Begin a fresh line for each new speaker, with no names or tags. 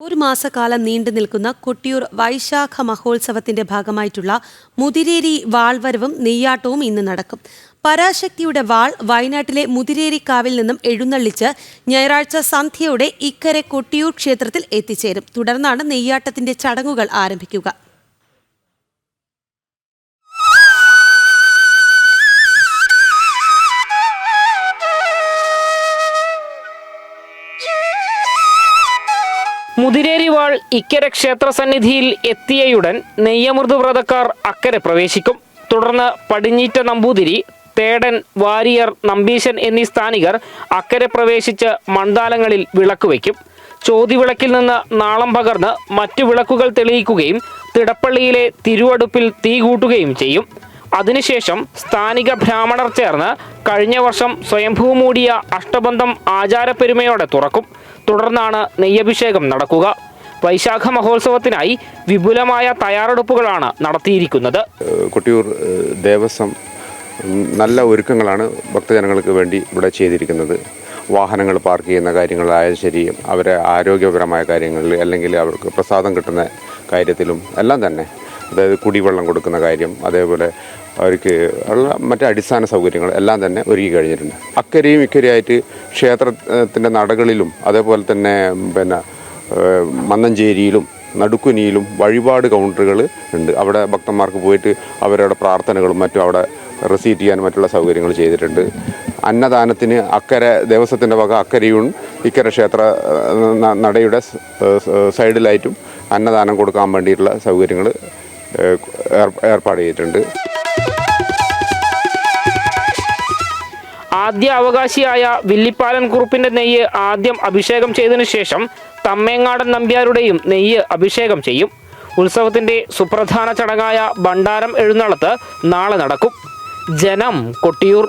ഒരു മാസക്കാലം നീണ്ടു നിൽക്കുന്ന കൊട്ടിയൂർ വൈശാഖ മഹോത്സവത്തിന്റെ ഭാഗമായിട്ടുള്ള മുതിരേരി വാൾവരവും നെയ്യാട്ടവും ഇന്ന് നടക്കും. പരാശക്തിയുടെ വാൾ വയനാട്ടിലെ മുതിരേരിക്കാവിൽ നിന്നും എഴുന്നള്ളിച്ച് ഞായറാഴ്ച സന്ധ്യയോടെ ഇക്കരെ കൊട്ടിയൂർ ക്ഷേത്രത്തിൽ എത്തിച്ചേരും. തുടർന്നാണ് നെയ്യാട്ടത്തിന്റെ ചടങ്ങുകൾ ആരംഭിക്കുക.
മുതിരേരി വാൾ ഇക്കരെ ക്ഷേത്ര സന്നിധിയിൽ എത്തിയയുടൻ നെയ്യമൃത് വ്രതക്കാർ അക്കരെ പ്രവേശിക്കും. തുടർന്ന് പടിഞ്ഞീറ്റ നമ്പൂതിരി, തേടൻ, വാരിയർ, നമ്പീശൻ എന്നീ സ്ഥാനികർ അക്കരെ പ്രവേശിച്ച് മണ്ഡാലങ്ങളിൽ വിളക്ക് വയ്ക്കും. ചോതിവിളക്കിൽ നിന്ന് നാളം പകർന്ന് മറ്റു വിളക്കുകൾ തെളിയിക്കുകയും തിടപ്പള്ളിയിലെ തിരുവടുപ്പിൽ തീ കൂട്ടുകയും ചെയ്യും. അതിനുശേഷം സ്ഥാനിക ബ്രാഹ്മണർ ചേർന്ന് കഴിഞ്ഞ വർഷം സ്വയംഭൂ മൂടിയ അഷ്ടബന്ധം ആചാരപ്പെരുമയോടെ തുറക്കും. തുടർന്നാണ് നെയ്യഭിഷേകം നടക്കുക. വൈശാഖ മഹോത്സവത്തിനായി വിപുലമായ തയ്യാറെടുപ്പുകളാണ് നടത്തിയിരിക്കുന്നത്.
കൊട്ടിയൂർ ദേവസ്വം നല്ല ഒരുക്കങ്ങളാണ് ഭക്തജനങ്ങൾക്ക് വേണ്ടി ഇവിടെ ചെയ്തിരിക്കുന്നത്. വാഹനങ്ങൾ പാർക്ക് ചെയ്യുന്ന കാര്യങ്ങളായാലും ശരി, അവരെ ആരോഗ്യപരമായ കാര്യങ്ങളിൽ അല്ലെങ്കിൽ അവർക്ക് പ്രസാദം കിട്ടുന്ന കാര്യത്തിലും എല്ലാം തന്നെ, അതായത് കുടിവെള്ളം കൊടുക്കുന്ന കാര്യം, അതേപോലെ അവർക്ക് ഉള്ള മറ്റ് അടിസ്ഥാന സൗകര്യങ്ങൾ എല്ലാം തന്നെ ഒരുക്കി കഴിഞ്ഞിട്ടുണ്ട്. അക്കരെയും ഇക്കരെയായിട്ട് ക്ഷേത്രത്തിൻ്റെ നടകളിലും അതേപോലെ തന്നെ മന്നഞ്ചേരിയിലും നടുക്കുനിയിലും വഴിപാട് കൗണ്ടറുകൾ ഉണ്ട്. അവിടെ ഭക്തന്മാർക്ക് പോയിട്ട് അവരുടെ പ്രാർത്ഥനകളും മറ്റും അവിടെ റിസീറ്റ് ചെയ്യാൻ മറ്റുള്ള സൗകര്യങ്ങൾ ചെയ്തിട്ടുണ്ട്. അന്നദാനത്തിന് അക്കരെ ദേവസ്വത്തിൻ്റെ വക അക്കരയും ഇക്കരെ ക്ഷേത്ര നടയുടെ സൈഡിലായിട്ടും അന്നദാനം കൊടുക്കാൻ വേണ്ടിയിട്ടുള്ള സൗകര്യങ്ങൾ ഏർപ്പാട് ചെയ്തിട്ടുണ്ട്.
ആദ്യ അവകാശിയായ വില്ലിപ്പാലൻ കുറുപ്പിന്റെ നെയ്യ് ആദ്യം അഭിഷേകം ചെയ്തതിനു ശേഷം തമ്മേങ്ങാടൻ നമ്പ്യാരുടെയും നെയ്യ് അഭിഷേകം ചെയ്യും. ഉത്സവത്തിന്റെ സുപ്രധാന ചടങ്ങായ ഭണ്ഡാരം എഴുന്നള്ളത്ത് നാളെ നടക്കും. ജനം, കൊട്ടിയൂർ.